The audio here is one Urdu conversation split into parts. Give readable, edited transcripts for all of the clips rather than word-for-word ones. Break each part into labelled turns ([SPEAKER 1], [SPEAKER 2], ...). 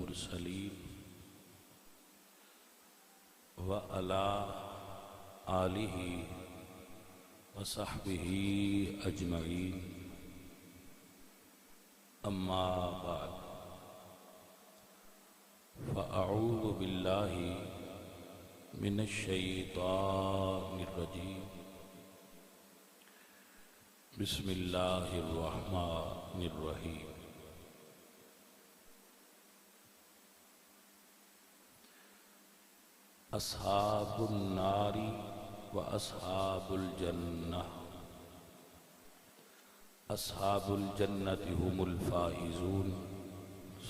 [SPEAKER 1] المرسلين وعلى آله وصحبه أجمعين أما بعد فأعوذ بالله من الشيطان الرجيم بسم الله الرحمن الرحيم أصحاب النار وأصحاب الجنة أصحاب الجنة هم الفائزون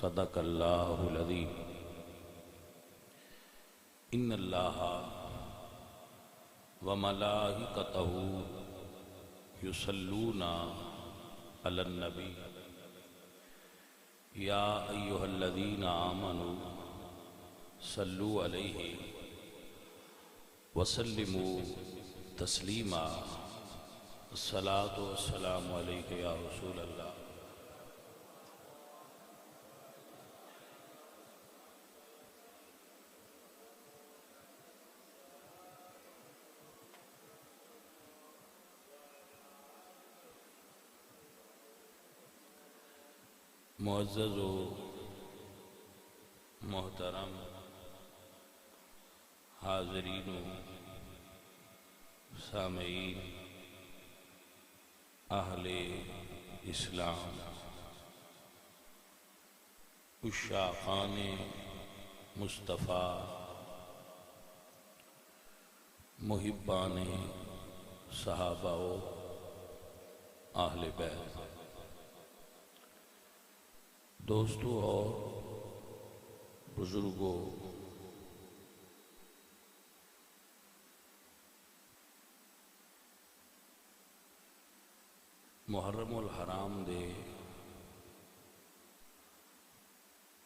[SPEAKER 1] صدق الله العظيم إن الله وملائكته يصلون على النبي يا أيها الذين آمنوا صلوا عليه وسلموا تسلیما الصلاة والسلام علیک یا رسول اللہ۔ معزز و محترم حاضرین و سامعین اہل اسلام، عشاقان مصطفیٰ، محبان صحابہ و اہل بیت، دوستو اور بزرگوں، محرم الحرام دے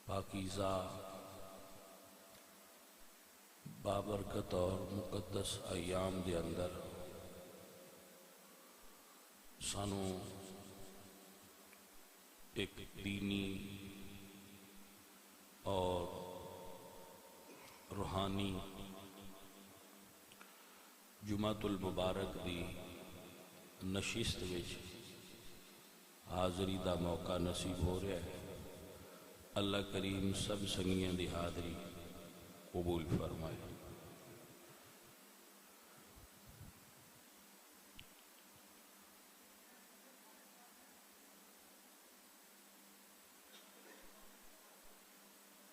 [SPEAKER 1] پاکیزہ بابرکت اور مقدس ایام دے اندر سانو ایک دینی اور روحانی جمعۃ المبارک دی نشست وچ حاضری دا موقع نصیب ہو رہا ہے۔ اللہ کریم سب سنگیاں دی حاضری قبول فرمائے۔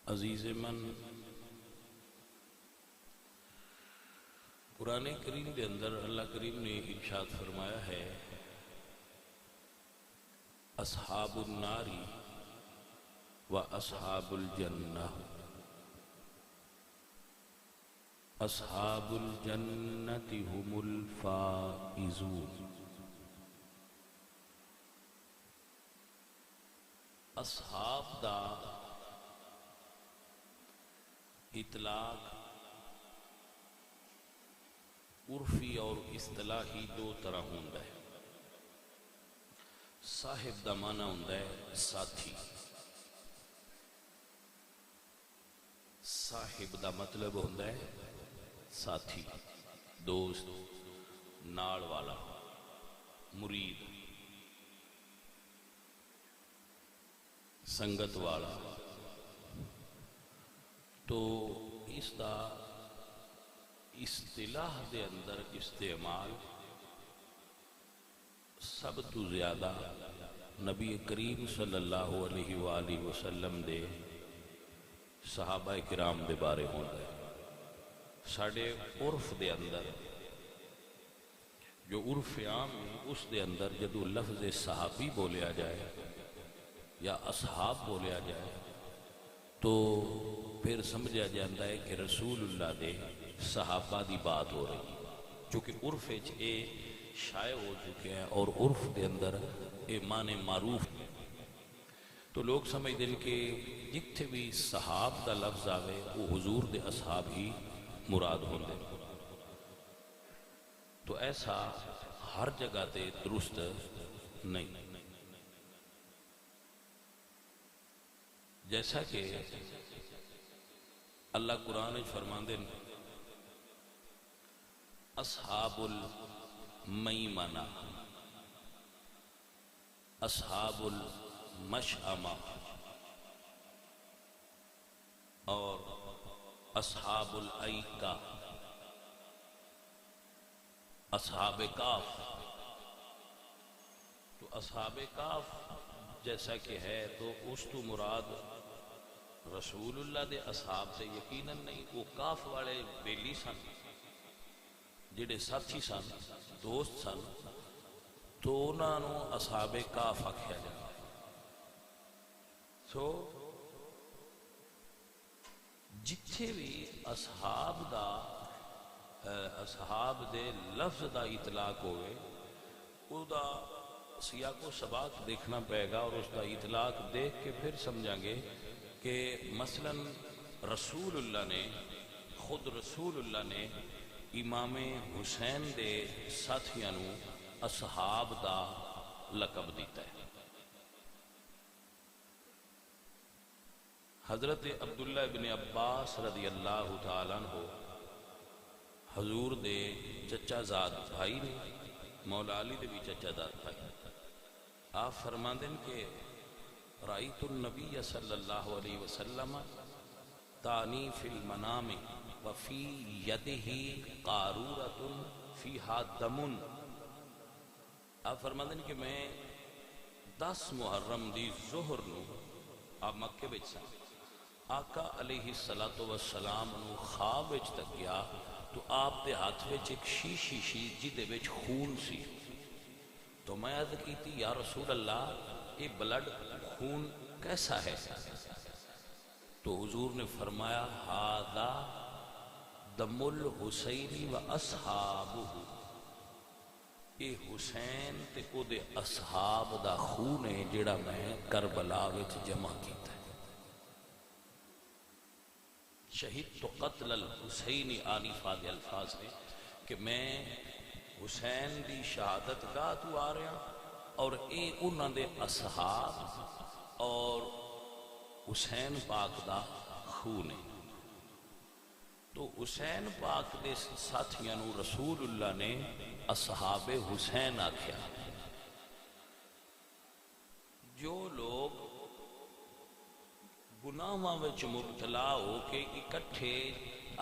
[SPEAKER 1] عزیز من، قرآن کریم کے اندر اللہ کریم نے ارشاد فرمایا ہے، اصحاب النار و اصحاب الجنہ اصحاب الجنۃ هم الفائزون۔ اصحاب دا اطلاق عرفی اور اصطلاحی دو طرح ہوندا ہے۔ صاحب دا معنی ہوندا ہے ساتھی، صاحب دا مطلب ہوندا ہے ساتھی، دوست، نال والا، مرید، سنگت والا۔ تو اس دا اصطلاح دے اندر استعمال سب تو زیادہ نبی کریم صلی اللہ علیہ وآلہ وسلم دے صحابہ کرام دے بارے ہوتا ہے۔ ساڑھے عرف دے اندر جو عرف عام ہے اس دے اندر جدو لفظ صحابی بولیا جائے یا اصحاب بولیا جائے تو پھر سمجھا جاتا ہے کہ رسول اللہ دے صحابہ دی بات ہو رہی، چونکہ عرف اے شائع ہو چکے ہیں اور عرف دے اندر اے معنی معروف۔ تو لوگ سمجھتے ہیں کہ جتھے بھی صحاب دا لفظ آوے وہ حضور دے اصحاب ہی مراد ہوندے، تو ایسا ہر جگہ تے درست نہیں۔ جیسا کہ اللہ قرآن فرماندے اصحاب المیمنہ، اصحاب المشأمہ اور اصحاب الایکہ، اصحاب کاف. تو اصحاب کاف جیسا کہ ہے تو اس تو مراد رسول اللہ دے اصحاب سے یقیناً نہیں. وہ کاف والے بیلی سن جڑے ساتھی سن، دوست سن، تو انہاں نو اصحاب کاف آکھیا جاتا ہے. سو جتھے بھی اصحاب دا اصحاب دے لفظ دا اطلاق ہوئے او دا سیاق و سباق دیکھنا پائے گا، اور اس کا اطلاق دیکھ کے پھر سمجھیں گے کہ مثلا رسول اللہ نے خود رسول اللہ نے امام حسین دے ساتھیاں نو اصحاب دا لقب دیتا ہے. حضرت عبداللہ ابن عباس رضی اللہ تعالیٰ عنہ حضور دے چچا زاد بھائی نے، مولا علی دے بھی چچا زاد بھائی. آپ فرماندے ہیں کہ رأیت النبی صلی اللہ علیہ وسلم تانی فی المنام وفی یدہ قارورۃ فیہا دم. آپ فرماندے ہیں کہ میں 10 محرم دی ظہر نو آپ مکے بچ سن، آقا علیہ السلام نو خواب وچ تک گیا تو آپ دے ہاتھ وچ ایک شیشی سی جدے وچ خون سی. تو میں عرض کی تھی یا رسول اللہ یہ بلڈ خون کیسا ہے؟ تو حضور نے فرمایا ھذا دم الحسین و اصحابہ، یہ حسین تے او دے اصحاب دا خون ہے جڑا میں کربلا وچ جمع کیتا ہے. شہید تو قتل الحسین آنفا دے الفاظ نے کہ میں حسین دی شہادت گاہ تو آ رہا اور اے انہاں دے اصحاب اور حسین پاک دا خون ہے. تو حسین پاک دے ساتھیاں نو رسول اللہ نے اصحاب حسین آکھیا. جو لوگ گناہاں وچ مبتلا ہو کے اکٹھے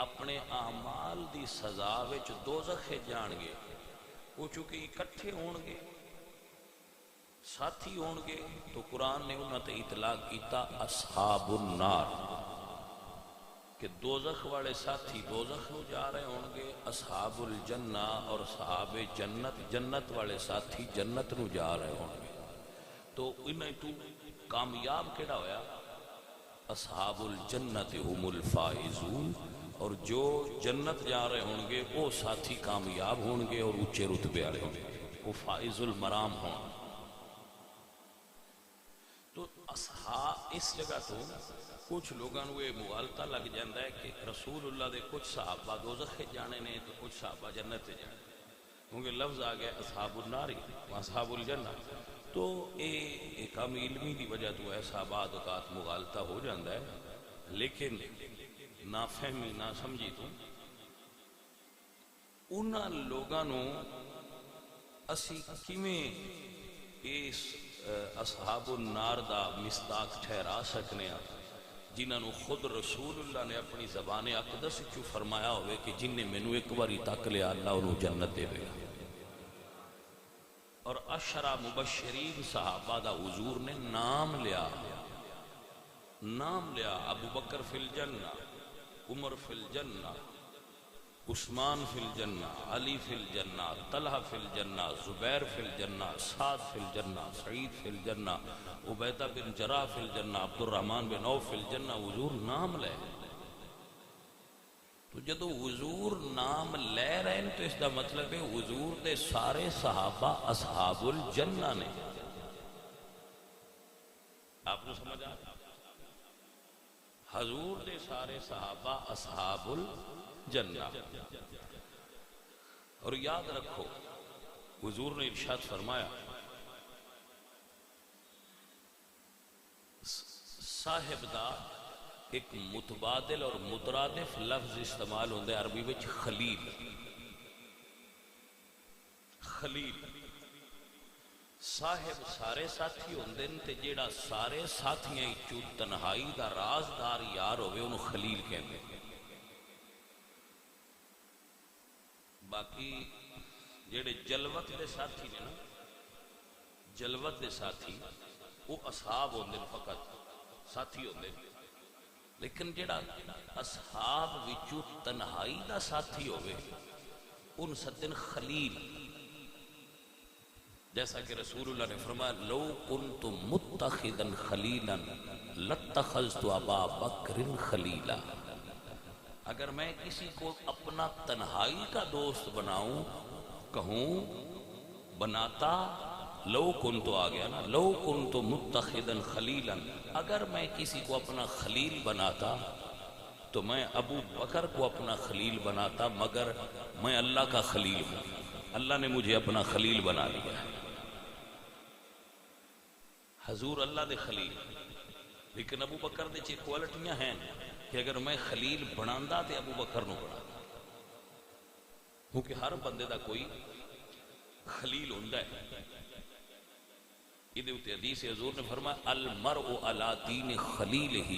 [SPEAKER 1] اپنے اعمال دی سزا وچ دوزخ جان گے، وہ چونکہ اکٹھے ہون گے، ساتھی ہون گے، تو قرآن نے انہاں تے اطلاق کیتا اصحاب النار، کہ دوزخ والے ساتھی دوزخ نو جا رہے ہون گے، اصحاب الجنہ اور صحاب جنت جنت والے ساتھی جنت نو جا رہے ہون گے. تو انہیں تو کامیاب کیڑا ہویا؟ اصحاب الجنت هم الفائزون. اور جو جنت جا رہے ہوں گے وہ ساتھی کامیاب ہوں گے اور اونچے رتبے والے ہوں گے، وہ فائز المرام ہوں. تو اصحاب اس جگہ تو کچھ لوگوں کو یہ مغالطہ لگ جاتا ہے کہ رسول اللہ دے کچھ صحابہ دوزخ جانے نے تو کچھ صحابہ جنت جانے، کیونکہ لفظ آ گیا اصحاب النار و اصحاب الجنہ. تو ایک کم علمی دی وجہ تو ایسا بعد اوقات مغالطہ ہو جاتا ہے، لیکن نہ فہمی نہ سمجھی تو انہاں لوگاں نو اسی کیویں اس اصحاب النار دا مصداق ٹھہرا سکنے ہیں جنہاں نو خود رسول اللہ نے اپنی زبان اقدس چوں فرمایا ہوئے کہ جن نے مینوں ایک باری تک لیا اللہ انہوں جنت دے گا. اور عشرہ مبشرین صحابہ دا حضور نے نام لیا، ابو بکر فی الجنہ، عمر فی الجنہ، عثمان فی الجنہ، علی فی الجنہ، طلحہ فی الجنہ، زبیر فی الجنہ، سعد فی الجنہ، سعید فی الجنہ، عبیدہ بن جراح فی الجنہ، عبد الرحمن بن عوف فی الجنہ. حضور نام لے. تو جدو حضور نام لے رہے ہیں تو اس دا مطلب ہے حضور دے سارے صحابہ اصحاب الجنہ نے. آپ کو سمجھ آ رہا؟ حضور دے سارے صحابہ اصحاب الجنہ. اور یاد رکھو حضور نے ارشاد فرمایا صاحب دا ایک متبادل اور مترادف لفظ استعمال ہوندے عربی وچ خلیل. خلیل صاحب سارے ساتھی ہوندے تے جیڑا سارے ساتھیاں وچوں تنہائی دا رازدار یار ہوئے انہوں خلیل کہندے. باقی جیڑے جلوت دے ساتھی نے نا، جلوت دے ساتھی وہ اصحاب ہوندے فقط ساتھی ہوندے، لیکن جیڑا اصحاب وچوں تنہائی دا ساتھی ہوئے ان سدن خلیل. جیسا کہ رسول اللہ نے فرمایا لو کنت متخذا خلیلا لاتخذت ابا بکر خلیلا. اگر میں کسی کو اپنا تنہائی کا دوست بناؤں، کہوں بناتا، لو کنت آ گیا نا، لو کنت متخذا خلیلا، اگر میں کسی کو اپنا خلیل بناتا تو میں ابو بکر کو اپنا خلیل بناتا، مگر میں اللہ کا خلیل ہوں، اللہ نے مجھے اپنا خلیل بنا لیا. حضور اللہ دے خلیل، لیکن ابو بکر دے چھ کوالٹیاں ہیں کہ اگر میں خلیل بناندا تے ابو بکر نو بنا، کیونکہ ہر بندے دا کوئی خلیل ہوندا ہے. یہ حدیث حضور نے فرمایا المرء علی دین خلیلہ،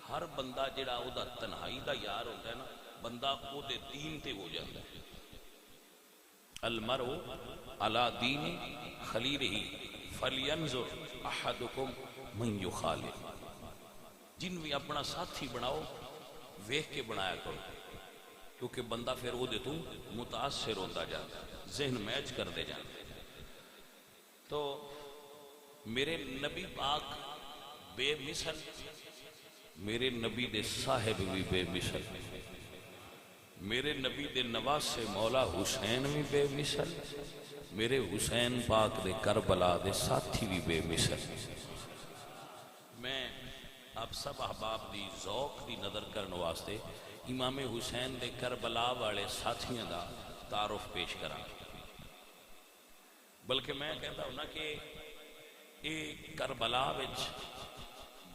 [SPEAKER 1] ہر بندہ جڑا او دا تنہائی دا یار ہوتا ہے نا، بندہ او دے دین تے ہو جاتا ہے. المرء علی دین خلیلہ فلینظر احدکم من یخالف. جن بھی اپنا ساتھی بناؤ ویکھ کے بنایا کرو، کیونکہ بندہ پھر وہ دے تو متاثر ہوتا جاتا ہے، ذہن میچ کرتے جاتا ہے. تو میرے نبی پاک بے مثل، میرے نبی دے صاحب بھی بے مثل، میرے نبی دے نواسے مولا حسین بھی بے مثل، میرے حسین پاک دے کربلا دے ساتھی بھی بے مثل. میں آپ سب احباب دی ذوق دی نظر کرنے واسطے امام حسین دے کربلا والے ساتھیاں دا تعارف پیش کراں. بلکہ میں کہتا ہوں نا کہ یہ کربلا وچ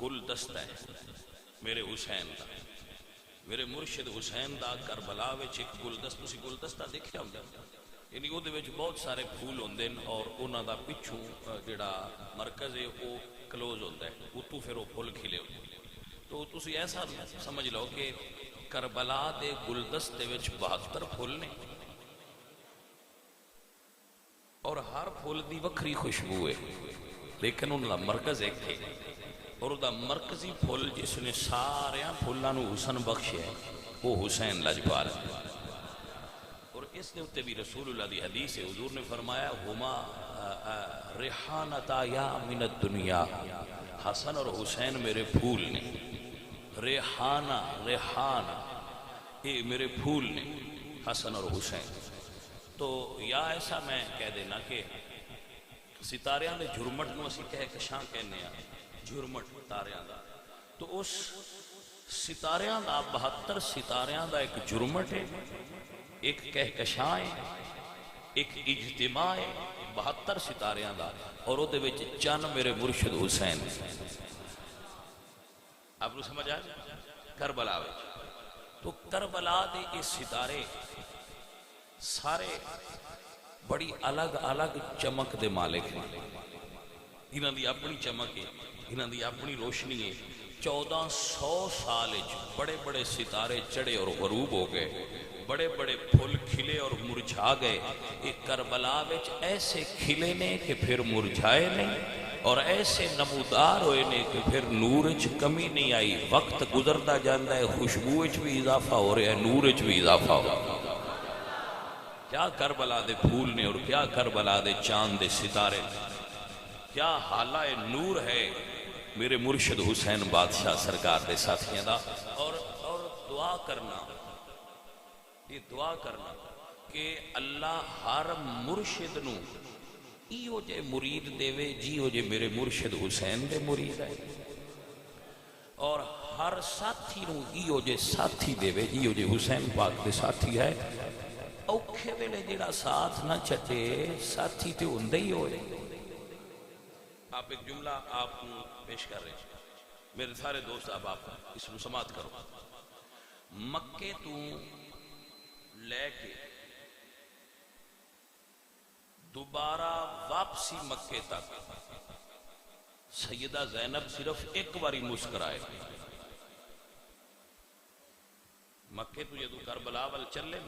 [SPEAKER 1] گل دستہ ہے میرے حسین دا، میرے مرشد حسین دا کربلا وچ ایک گلدستہ، اسی گلدستہ دیکھیا ہوں، یعنی وہ دے وچ بہت سارے پھول ہوندے اور انہاں دا پچھوں جڑا مرکز ہے وہ کلوز ہوتا ہے، اتو پھر وہ پھول کھلے ہوتے. تو تسی ایسا سمجھ لو کہ کربلا دے گلدستے وچ 72 پھول نے اور ہر پھول دی وکری خوشبو ہے، لیکن انہاں دا مرکز ایک ہے، اور دا مرکزی پھول جس نے سارے پھولاں نو حسن بخشے ہے وہ حسین لاجپال ہے. اور اس نے اتے بھی رسول اللہ دی حدیث ہے، حضور نے فرمایا ہما ریحانتا یا من الدنیا، حسن اور حسین میرے پھول نے. ریحانہ، ریحانہ یہ میرے پھول نے، حسن اور حسین. تو یا ایسا میں کہہ دینا کہ ستاریاں دے جھرمٹ نو اسی کہکشاں کہنے ہیں، جھرمٹ تاریاں دا. تو اس ستاریاں دا 72 ستاریاں دا ایک جھرمٹ ہے، ایک کہکشاں ہے، ایک اجتماع ہے 72 ستاریاں دا، اور وہ دے وچ چند میرے مرشد حسین. آپ کو سمجھ آئے کربلا وچ. تو کربلا دے اس ستارے سارے بڑی الگ الگ چمک دے مالک ہیں، انہاں دی اپنی چمک ہے، انہاں دی اپنی روشنی ہے. 1400 سال بڑے بڑے ستارے چڑھے اور غروب ہو گئے، بڑے بڑے پھول کھلے اور مرجھا گئے. ایک کربلا وچ ایسے کھلے نے کہ پھر مرجھائے نہیں، اور ایسے نمودار ہوئے نے کہ پھر نور وچ کمی نہیں آئی. وقت گزرتا جاتا ہے، خوشبو وچ بھی اضافہ ہو رہا ہے، نور وچ بھی اضافہ ہو رہا ہے. کیا کربلا دے پھول نے اور کیا کربلا دے چاند دے ستارے، کیا حالہ نور ہے میرے مرشد حسین بادشاہ سرکار دے ساتھیاں دا. اور دعا کرنا، یہ دعا کرنا کہ اللہ ہر مرشد نو ایو جے مرید دے وے جیو جے میرے مرشد حسین دے مرید ہے، اور ہر ساتھی نو ایو جے ساتھی دے وے جیو جے حسین پاک دے ساتھی ہے. اوکھے ویلے جڑا ساتھ نہ چھٹے ساتھی تے ہوندے ہی ہوئے. آپ ایک جملہ آپ پیش کر رہے ہیں میرے سارے دوست احباب اس کو سماعت کرو. مکے تو لے کے دوبارہ واپسی مکے تک سیدہ زینب صرف ایک باری مسکرائے. مکے تو جدو کربلا وال چلے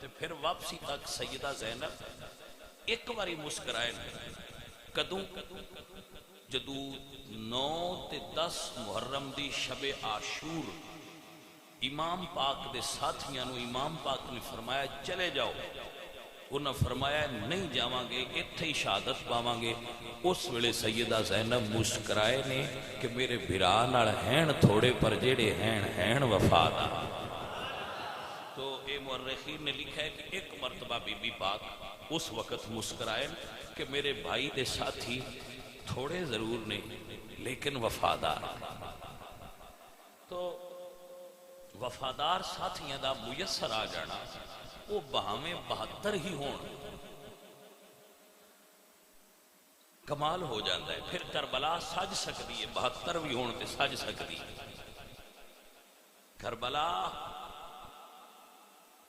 [SPEAKER 1] تو پھر واپسی تک سیدہ زینب ایک باری مسکرائے. کدوں؟ جدو 9 تے 10 محرم دی شب عاشور امام پاک دے ساتھیاں نو امام پاک نے فرمایا چلے جاؤ، انہاں فرمایا نہیں جاواں گے، اتھے ہی شہادت پاواں گے. اس ویلے سیدہ زینب مسکرائے نے کہ میرے بھرا نال ہین تھوڑے پر جیڑے ہین وفادار. تو اے مورخین نے لکھا ہے کہ ایک مرتبہ بی بی پاک اس وقت مسکرائے کہ میرے بھائی دے ساتھی تھوڑے ضرور نے لیکن وفادار. تو وفادار ساتھیاں دا میسر آ جانا وہ بہاویں 72 ہی ہون کمال ہو جاتا ہے. پھر کربلا سج سکتی ہے، 72 بھی ہون تے سج سکتی ہے. کربلا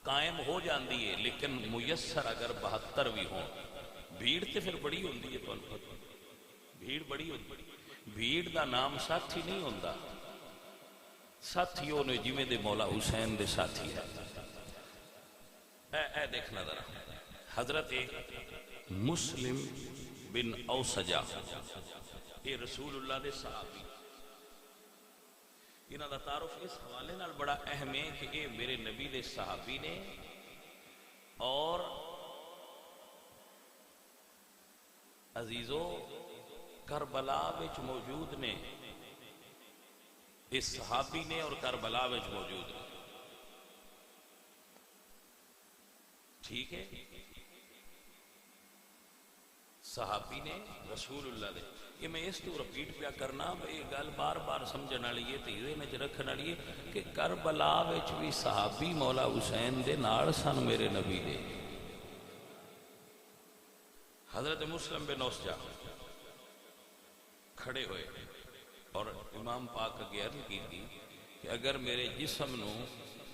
[SPEAKER 1] قائم ہو جاندی ہے لیکن میسر اگر 72 بھی ہون. بھیڑ تے پھر بڑی ہوندی ہے، تانوں پتہ بھیڑ بڑی ہوندی. بھیڑ دا نام ساتھی نہیں ہوندا، ساتھیوں نے جویں دے مولا حسین دے ساتھی ہے. اے دیکھنا ذرا، حضرت مسلم بن اوسجہ یہ رسول اللہ دے صحابی، انہاں دا تعارف اس حوالے نال بڑا اہم ہے کہ یہ میرے نبی دے صحابی نے اور عزیزو کربلا وچ موجود نے. اس صحابی نے اور کربلا وچ موجود نے. ٹھیک ہے، صحابی نے رسول اللہ دے. یہ میں اس تو رپیٹ پیا کرنا، یہ گل بار بار سمجھن والی ہے تے ذہن وچ رکھن والی ہے کہ کربلا وچ بھی صحابی مولا حسین دے نال سن میرے نبی دے. حضرت مسلم بن اوسجہ کھڑے ہوئے اور امام پاک اگے عرض کی تھی کہ اگر میرے جسم نو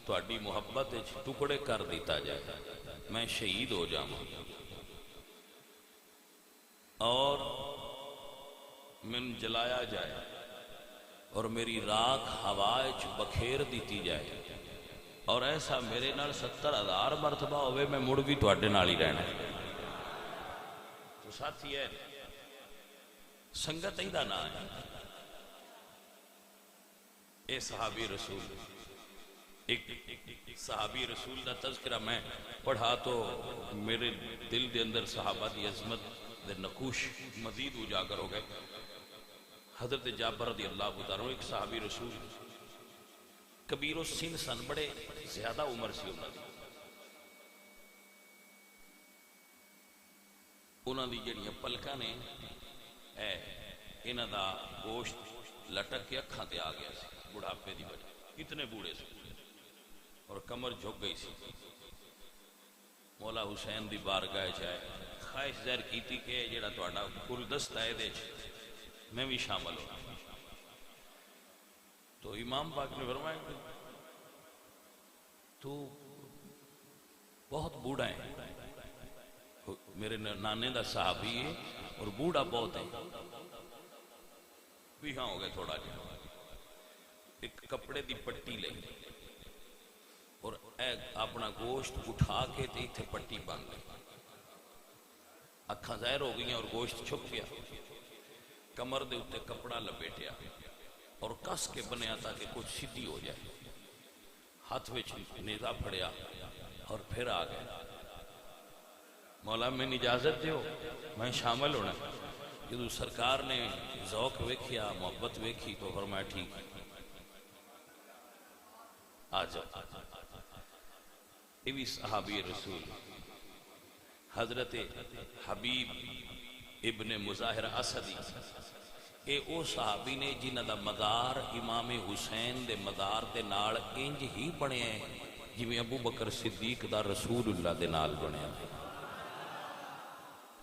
[SPEAKER 1] تہاڈی محبت وچ ٹکڑے کر دیتا جائے، میں شہید ہو جاواں اور من جلایا جائے اور میری راکھ ہوا وچ بکھیر دیتی جائے اور ایسا میرے نال 70,000 مرتبہ ہوئے، میں مڑ بھی تہاڈے نال ہی رہنا. تو ساتھی ہے سنگت ہی دا نام ہے. اے صحابی رسول، ایک صحابی رسول دا تذکرہ میں پڑھا تو میرے دل دے اندر صحابہ دی عظمت دے نقوش مزید اجاگر ہو گئے. حضرت جابر رضی اللہ عنہ ایک صحابی رسول کبیر السن سن، بڑے زیادہ عمر سی انہاں دی جڑیاں پلکاں نے انہاں دا گوشت لٹک کے اکھاں تے آ گیا سی بڑھاپے دی وجہ، اتنے بوڑھے سی اور کمر جھک گئی سی. مولا حسین دی بارگاہ جائے خواہش ظاہر کیتی کہ جڑا تہاڈا گلدستہ ہے دے میں بھی شامل ہوں. تو امام پاک نے فرمایا کہ تو بہت بوڑھا ہے، میرے نانے دا صحابی ہے اور بوڑھا بہت ہے. بھی ہاں ہو گئے تھوڑا جہاں. ایک کپڑے دی پٹی لئی اور اپنا گوشت اٹھا کے تے اتنے پٹی بن گئی، اکھاں ظاہر ہو گئی اور گوشت چھپ گیا. کمر دے اتنے کپڑا لپیٹیا اور کس کے بنیا تاکہ کچھ سیدھی ہو جائے. ہاتھ وچ نیزا پھڑیا اور پھر آ گئے. مولا میں اجازت دیو میں شامل ہونا. جدو سرکار نے ذوق ویکھیا، محبت ویکھی تو فرمایا ٹھیک آ جاؤ. یہ بھی صحابی رسول حضرت حبیب ابن مظاہر اسدی، اے او صحابی نے جنہ دا مدار امام حسین دے مدار دے نال انج ہی بنے ہیں جویں ابو بکر صدیق دا رسول اللہ دے نال بنیا.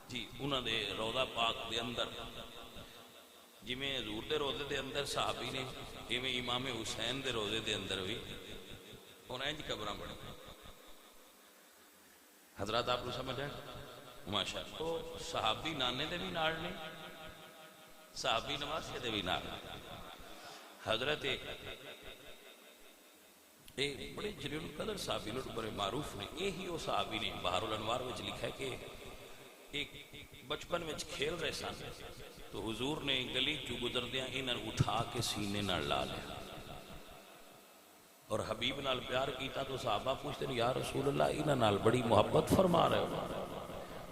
[SPEAKER 1] جی انہاں دے روضہ پاک دے اندر جی میں حضور دے روزے دے اندر صحابی نے ایویں امام حسین دے روزے دے اندر بھی انہیں انج قبراں بڑھ حضرات آپ کو سمجھ ہے ماشاء اللہ. تو صحابی نانے دے بھی نال نے صحابی نواسے دے بھی نال حضرت بڑے جلیل القدر صحابی لوگ بڑے معروف نے. یہی وہ صحابی نے بہار الانوار وچ لکھا ہے کہ ایک بچپن وچ کھیل رہے سن تو حضور نے گلی چوں گزردیاں انہاں اٹھا کے سینے نال لا لیا اور حبیب نال پیار کیتا. تو صحابہ پوچھتے ہیں یا رسول اللہ انہاں نال بڑی محبت فرما رہے ہو.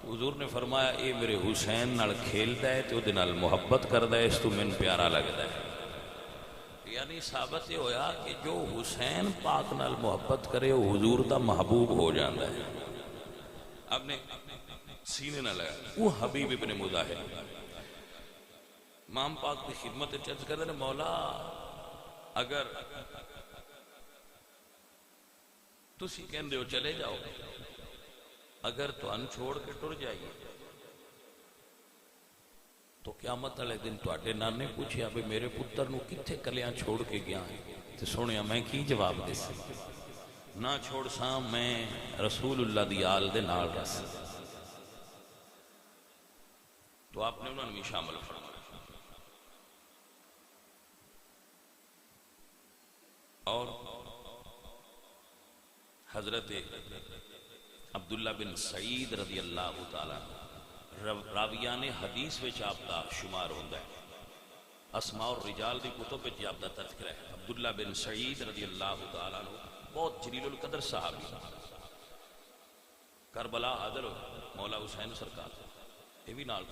[SPEAKER 1] حضور نے فرمایا اے میرے حسین نال کھیلدا ہے تے اودے نال محبت کردا ہے اس تو مین پیارا لگدا ہے. یعنی ثابت یہ ہویا کہ جو حسین پاک نال محبت کرے وہ حضور دا محبوب ہو جاندا ہے. آپ نے سینے نہ لگا وہ حبیب ابن مظاہر امام پاک کی خدمت چرچ کر دے مولا اگر تسی کہندے ہو چلے جاؤ اگر تو ان چھوڑ کے ٹر جائیے تو قیامت والے دن تواڈے نانے پوچھیا بھی میرے پتر نو کتھے کلیاں چھوڑ کے گیا ہے تے سنیا میں کی جواب دے سی نہ چھوڑ ساں میں رسول اللہ دی آل دے نال رس. تو آپ نے انہوں نے بھی شامل فرمایا. اور حضرت عبداللہ بن سعید رضی اللہ تعالیٰ راویان حدیث وچ آپ دا شمار ہوتا ہے. اسماء الرجال دی کتب وچ آپ دا تذکرہ ہے. عبداللہ بن سعید رضی اللہ تعالیٰ بہت جلیل القدر صحابی کربلا حاضر ہو مولا حسین سرکار یہ بھی نال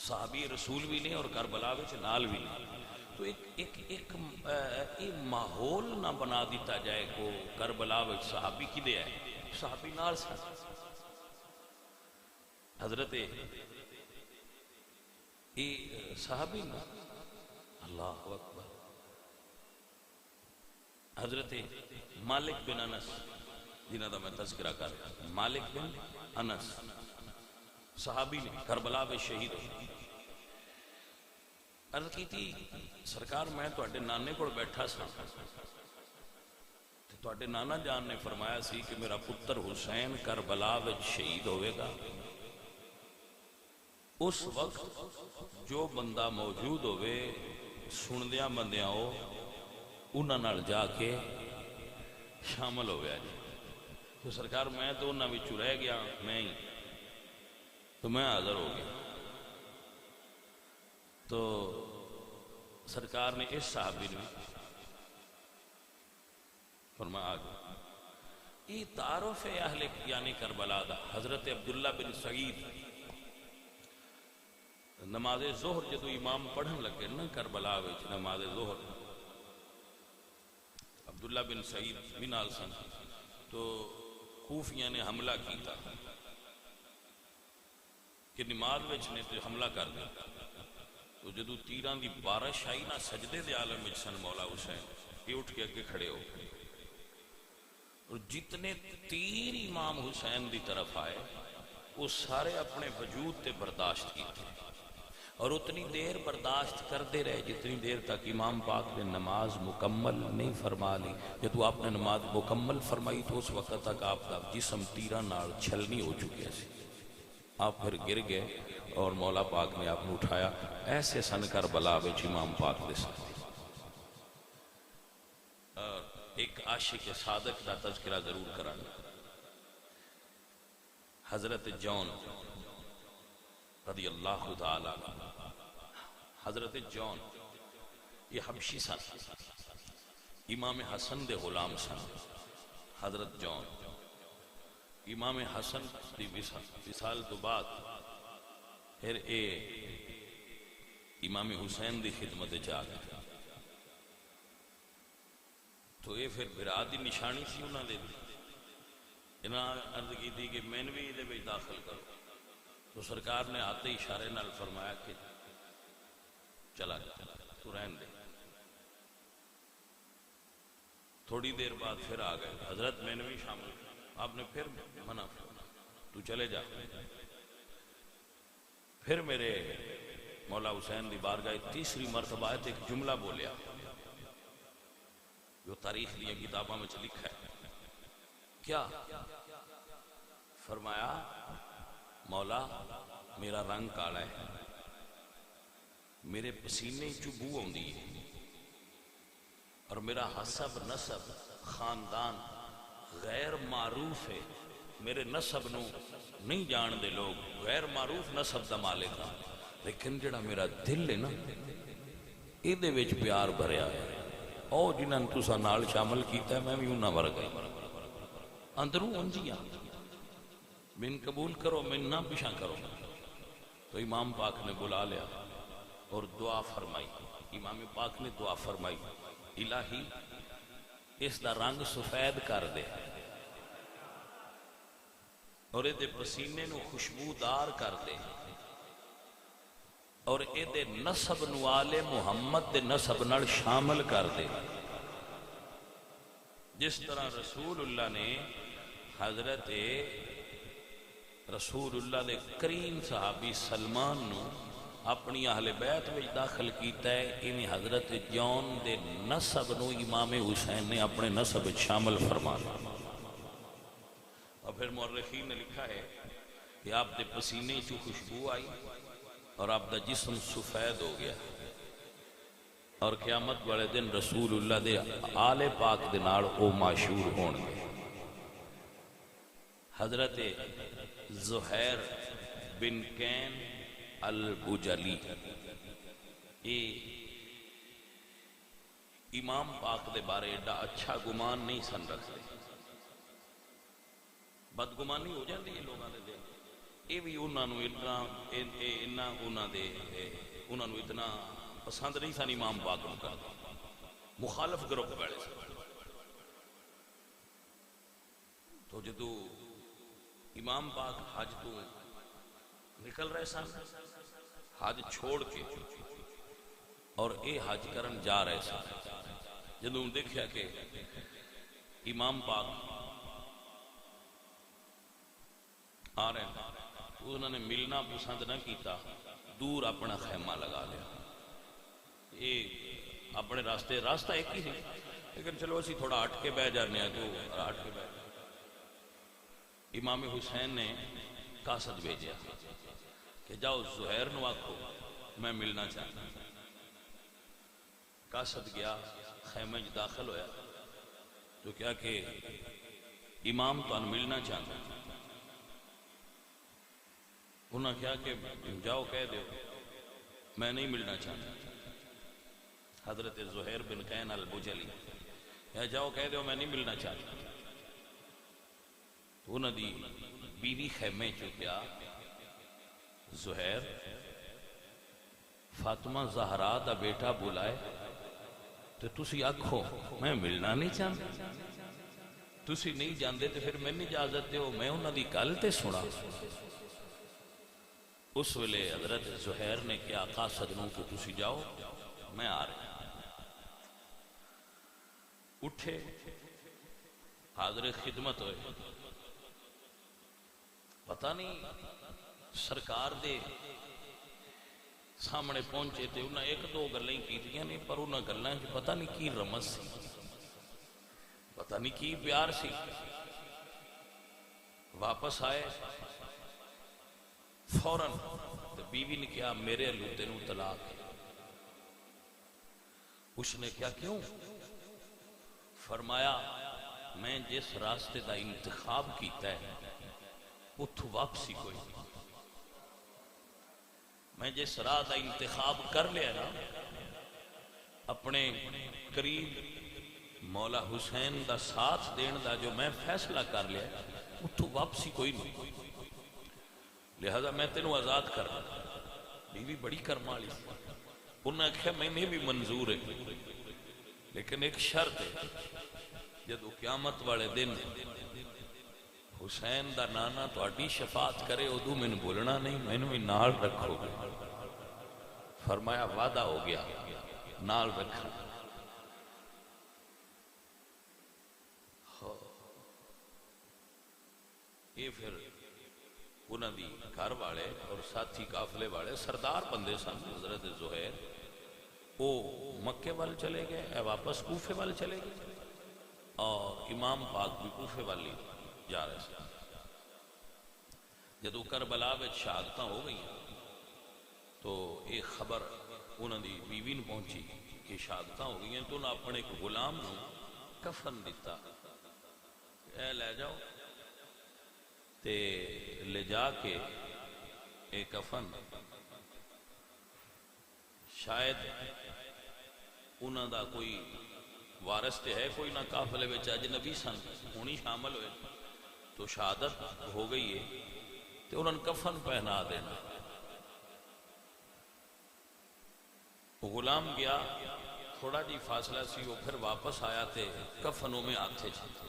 [SPEAKER 1] صحابی رسول بھی نہیں اور کربلا وچ نال بھی نہیں. تو ایک ماحول نہ بنا دیتا جائے کو کربلا وچ صحابی کی دے ہے صحابی نال سے حضرت صحابی اللہ اکبر حضرت مالک بن انس جنہ دا میں تذکرہ کر رہا مالک بن انس صحابی نے کربلا میں شہید ہو. عرض کی تھی سرکار میں تواڈے نانے کو بیٹھا سا تواڈے نانا جان نے فرمایا سی کہ میرا پتر حسین کربلا وچ شہید ہوئے گا. اس وقت جو بندہ موجود ہوئے سندیاں بندیاں ہو انہاں نال جا کے شامل ہو گیا. تو سرکار میں تو انہاں وچوں رہ گیا میں ہی تو میں حاضر ہو گیا. تو سرکار نے اس صحابی نے فرمایا آ گیا. یہ تعارف ہے اہل یعنی کربلا دا. حضرت عبداللہ بن سعید نماز ظہر جدو امام پڑھن لگے نا کربلا وچ نماز ظہر عبداللہ بن سعید بھی نال سن تو کوفیاں نے حملہ کیتا کہ نماز وچ نے تو حملہ کر دیا. تو جدو تیران دی بارش آئی نا سجدے دے عالم وچ سن مولا حسین یہ اٹھ کے اگے کھڑے ہو اور جتنے تیر امام حسین دی طرف آئے وہ سارے اپنے وجود تے برداشت کیتے اور اتنی دیر برداشت کرتے رہے جتنی دیر تک امام پاک نے نماز مکمل نہیں فرما لی. جب آپ نے نماز مکمل فرمائی تو اس وقت تک آپ کا جسم تیران نال چھلنی ہو چکے سی. آپ پھر گر گئے اور مولا پاک نے آپ نے اٹھایا. ایسے سن کربلا وچ امام پاک دے ساتھ ایک عاشق صادق دا تذکرہ ضرور کرانا. حضرت جون رضی اللہ تعالی حضرت جون یہ حبشی سن امام حسن دے غلام سن. حضرت جون امام حسن دی وصال تو بعد پھر اے امام حسین دی خدمت جا گئے. تو یہ پھر برادری نشانی سی انہوں نے انہاں عرض کی تھی کہ میں نے بھی یہ بھی داخل کرو. تو سرکار نے آتے اشارے نال فرمایا کہ چلا جا تو رہن دے. تھوڑی دیر بعد پھر آ گئے حضرت میں نے بھی شامل. آپ نے پھر منع فرمایا تو چلے جا. پھر میرے مولا حسین دی بارگاہ تیسری مرتبہ آئے تو ایک جملہ بولیا جو تاریخ دیا کتابوں میں لکھا ہے. کیا فرمایا؟ مولا میرا رنگ کالا ہے، میرے پسینے چبو آندی ہے، اور میرا حسب نسب خاندان غیر معروف ہے. میرے نسب نو نہیں جان دے لوگ، غیر معروف نسب دا مالک ہاں، لیکن جڑا میرا دل ہے نا یہ دے وچ پیار بھریا ہے. او جنہاں نے تساں نال شامل کیتا ہے میں بھی انہاں ورگا اندروں انجیاں من قبول کرو من نہ پیچھا کرو. تو امام پاک نے بلا لیا اور دعا فرمائی. امام پاک نے دعا فرمائی الہی اس دا رنگ سفید کر دے اور یہ پسینے نو خوشبودار کر دے اور یہ نسب نو آل محمد دے نسب نال شامل کر دے. جس طرح رسول اللہ نے حضرت رسول اللہ دے کریم صحابی سلمان نو اپنی اہل بیت میں داخل کیتا ہے، انہیں حضرت جون دے نسب نو امام حسین نے اپنے نسب شامل فرمایا. اور پھر مورخین نے لکھا ہے کہ آپ دے پسینے چو خوشبو آئی اور آپ دا جسم سفید ہو گیا، اور قیامت والے دن رسول اللہ دے آل پاک دے نال او معشور ہون گے. حضرت زہیر بن کین البجلی امام پاک دے بارے ایڈا اچھا گمان نہیں سن رکھتے، بدگمانی ہو جاتی ہے لوگوں نے دے. یہ بھی انہوں نے اتنا پسند نہیں سن امام پاک کا، مخالف گروپ بیٹھے سن. تو جدو امام پاک حج تو نکل رہے سن، حج چھوڑ کے اور اے حج کرن جا رہے سن، جدو دیکھا کہ امام پاک آ رہے ہیں تو انہوں نے ملنا پسند نہ کیتا، دور اپنا خیمہ لگا لیا. یہ اپنے راستہ ایک ہی سی، لیکن چلو اسی تھوڑا ہٹ کے بہ جانے ہیں تو ہٹ کے بہ. امام حسین نے قاصد بھیجا کہ جاؤ زہیر نو آکھو میں ملنا چاہتا. قاصد گیا، خیمے میں داخل ہویا تو کیا کہ امام تو ملنا چاہتا. انہوں نے کیا کہ جاؤ کہہ دیو میں نہیں ملنا چاہتا. حضرت زہیر بن کین البجلی یا جاؤ کہہ دیو میں نہیں ملنا چاہتا. تو انہوں دی بیوی خیمے چکیا زہیر فاطمہ زہرا دا بیٹا بلائے تو تسی آکھو میں ملنا نہیں چاہتا، تسی نہیں جاندے تو پھر میں نہیں اجازت دیو میں انہوں دی گل تے سنا. اس ویلے حضرت زہیر نے کیا قاصد نوں کہ تسی جاؤ میں آ رہا. اٹھے حاضر خدمت ہوئے، پتہ نہیں سرکار دے سامنے پہنچے تھے. انہیں ایک دو گلیں کیتیاں نہیں پر انہیں گلیں کہ پتہ نہیں کی رمز سی، پتہ نہیں کی پیار سی. واپس آئے فوراً بیوی نے کیا میرے اللہ تینوں طلاق. اس نے کیا کیوں؟ فرمایا میں جس راستے دا انتخاب کیتا ہے اتھو واپسی کوئی نہیں. میں جس راہ دا انتخاب کر لیا نا اپنے قریب مولا حسین دا ساتھ دین دا جو میں فیصلہ کر لیا اتھو واپسی کوئی نہیں، لہذا میں تینوں آزاد کر رہا. بیوی بڑی کرم والی، انہوں نے کہا میں نے بھی منظور ہے لیکن ایک شرط ہے، جدو قیامت والے دن حسین دا نانا تو اڈی شفاعت کرے ادو میں نے بولنا نہیں، میں نے بھی نال رکھو گے. فرمایا وعدہ ہو گیا نال رکھا. یہ پھر انہوں دی گھر والے اور ساتھی قافلے والے سردار بندے سن حضرت زہیر، وہ مکے وال چلے گئے، اے واپس کوفے وال چلے گئے، اور امام پاک بھی کوفے والی جا رہے تھے۔ جدو کربلا میں شہادتاں ہو گئی تو ایک خبر انہوں دی بیوی نے پہنچی کہ شہادتاں ہو گئی ہیں، تو انہوں نے اپنے ایک غلام نو کفن دیتا، اے لے جاؤ تے لے جا کے ایک کفن، شاید انہوں دا کوئی وارث تے ہے کوئی نہ قافلے وچ اجنبی سن ہونی شامل ہوئے تو شہادت ہو گئی ہے تو انہوں نے کفن پہنا دینا۔ غلام گیا، تھوڑا جی فاصلہ سی، وہ پھر واپس آیا تے کفنوں میں آتے چھتے،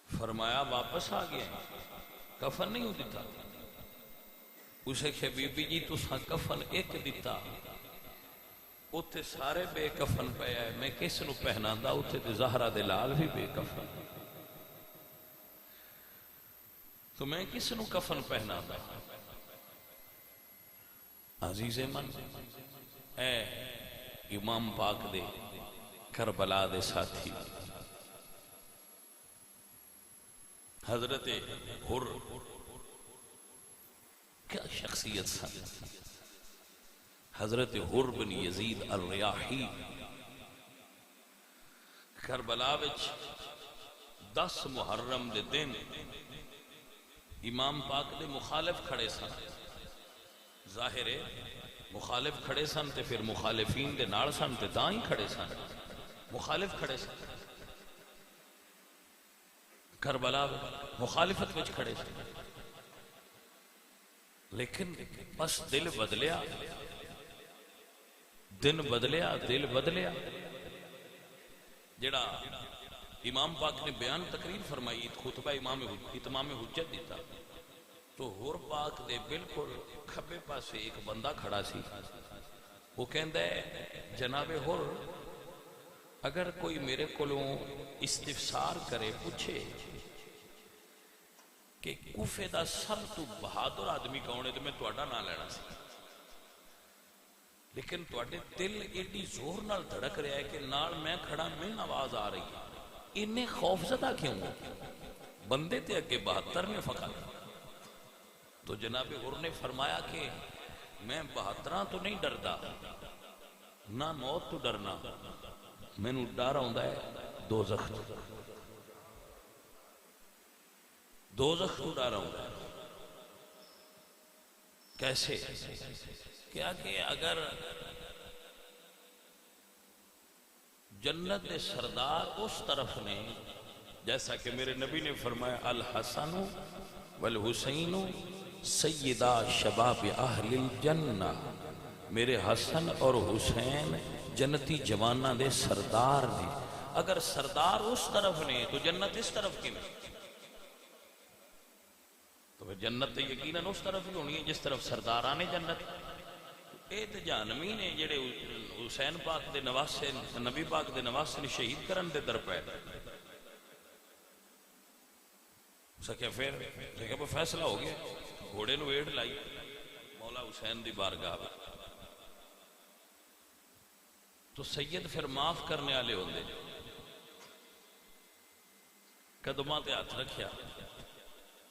[SPEAKER 1] فرمایا واپس آ گیا کفن نہیں ہو دیتا، اسے کہ بی بی جی تسا کفن ایک دیتا، اتھے سارے بے کفن پہ آئے، میں کس نو پہنا دا، اتھے تے زہرہ دے لال بھی بے کفن، تو میں کس نو کفن پہنا دا۔ عزیز من، اے امام پاک دے کربلا دے ساتھی، حضرت حر کیا شخصیت سن، حضرت حر بن یزید الریاحی کربلا وچ 10 محرم دے دن امام پاک دے مخالف کھڑے سن، ظاہر ہے مخالف کھڑے سن تے پھر مخالفین دے نال سن تے داں ہی کھڑے سن، مخالف کھڑے سن کربلا مخالفت وچ کھڑے سن، لیکن بس دل بدلیا، دن بدلیا، دل بدلیا، جڑا امام پاک نے بیان تقریر فرمائی، خطبہ اتمام حجت دیتا، تو حر پاک دے بالکل کھبے پاسے ایک بندہ کھڑا سی، وہ کہندا ہے جناب حر اگر کوئی میرے کولوں استفسار کرے پوچھے کہ کوفے دا سب تو بہادر آدمی کون ہے تو میں تہاڈا نام لینا سی، لیکن تہاڈے دل ایڈی زور نال دھڑک رہا ہے کہ نال میں کھڑا میں آواز آ رہی ہے، انہیں خوف زدہ کیوں ہو؟ بندے تے اگے 72 نے فقط، تو جناب حر نے فرمایا کہ میں 72 تو نہیں ڈردا، نہ موت تو ڈرنا، میں نو ڈر آندا ہے دوزخ تو، دوزخ تو ڈر آندا ہے۔ کیسے؟ کیا کہ اگر جنت سردار اس طرف نے، جیسا کہ میرے نبی نے فرمایا الحسن والحسین سیدہ شباب اہل الجنہ، میرے حسن اور حسین جنتی جوانہ دے سردار نے، اگر سردار اس طرف نے تو جنت اس طرف کی نہیں، تو پھر جنت یقیناً اس طرف ہی ہونی ہے جس طرف سرداران جنت، اے تے جہنمی نے جڑے حسین پاک دے نواسے نبی پاک دے نواسے نے شہید کرن دے در پہ سکے، پھر وہ فیصلہ ہو گیا، گھوڑے نو ایڑ لائی مولا حسین دی بارگاہ، تو سید پھر معاف کرنے والے ہوندے، قدماں تے ہاتھ رکھیا،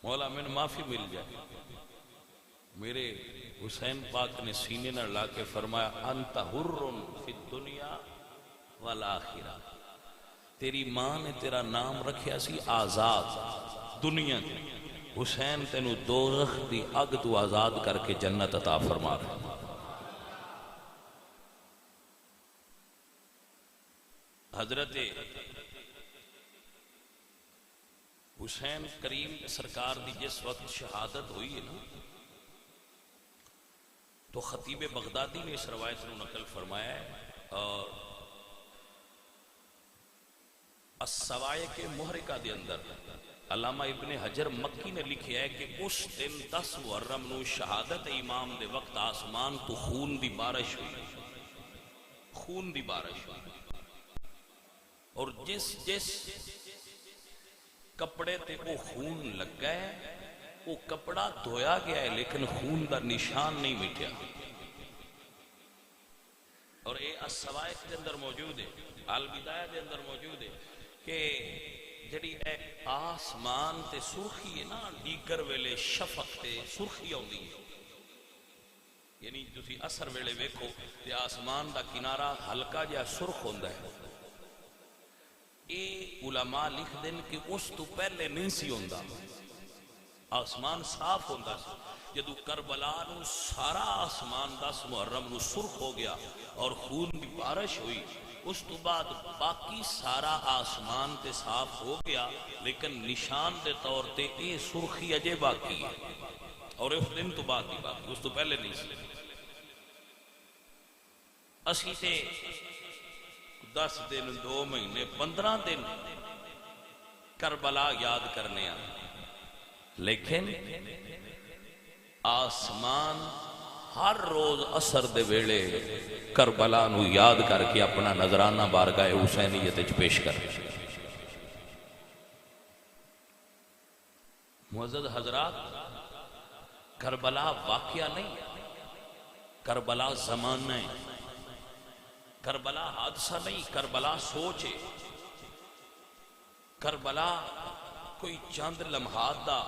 [SPEAKER 1] مولا میں معافی مل جائے، میرے حسین پاک نے سینے نہ لا کے فرمایا انت حر فی الدنیا والآخرہ، تیری ماں نے تیرا نام رکھیا سی آزاد دنیا کی، حسین تینو دوزخ دی اگ تو آزاد کر کے جنت عطا فرما رہا۔ حضرت حسین کریم سرکار دی جس وقت شہادت ہوئی ہے نا، تو خطیب بغدادی نے اس روایت کو نقل فرمایا ہے، اور السوائق محرقہ دے اندر علامہ ابن حجر مکی نے لکھیا ہے کہ اس دن 10 محرم نو شہادت امام دے وقت آسمان تو خون دی بارش ہوئی، خون دی بارش ہوئی، اور جس کپڑے تے وہ خون لگ گئے وہ کپڑا دھویا گیا ہے لیکن خون دا نشان نہیں مٹیا. اور یہ السوائق دے اندر موجود ہے، البدایہ دے اندر موجود ہے کہ جڑی آسمان تے سرخی ہے نا، دیگر ویلے شفق تے سرخی آتی ہے. یعنی تسی اثر ویلے ویکھو تے آسمان دا کنارہ ہلکا جہا سرخ ہوندا ہے. یہ علماء لکھ دین کہ اس تو پہلے نہیں سی ہوندا، آسمان صاف ہوندا سی. جدو کربلا نو سارا آسمان 10 محرم نو سرخ ہو گیا اور خون کی بارش ہوئی، اس تو بعد باقی سارا آسمان تے صاف ہو گیا لیکن نشان دے طور تے اے سرخی اجے باقی ہے. اور اس دن تو بعد بھی باقی، اس تو پہلے نہیں سی. اسی تے 10 دن 2 مہینے 15 دن کربلا یاد کرنے آ، لیکن آسمان ہر روز عصر دے ویلے کربلا نو یاد کر کے اپنا نظرانہ بارگاہ حسینیت وچ پیش کر. معزز حضرات، کربلا واقعہ نہیں، کربلا زمانہ ہے، کربلا حادثہ نہیں، کربلا سوچ ہے. کربلا کوئی چند لمحات دا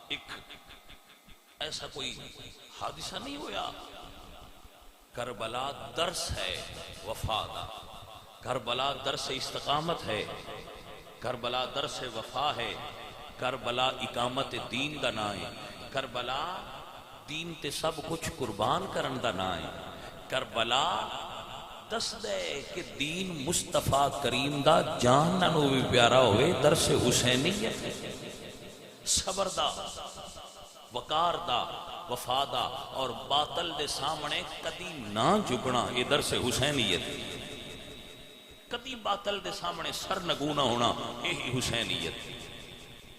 [SPEAKER 1] ایک ایسا کوئی حادثہ نہیں ہویا. کربلا درس ہے وفا دا، کربلا درس استقامت ہے، کربلا درس وفا ہے، کربلا اقامت دین دا نام ہے، کربلا دین تے سب کچھ قربان کرن دا نام ہے. کربلا دس دے کہ دین مصطفیٰ کریم دا جان نانو بھی پیارا ہوئے. درس حسینیت صبر دا، وقار دا، وفا دا اور باطل دے سامنے کدی نہ جھکنا، یہ درس حسینیت. کدی باطل دے سامنے سر نگو نہ ہونا، یہی حسینیت.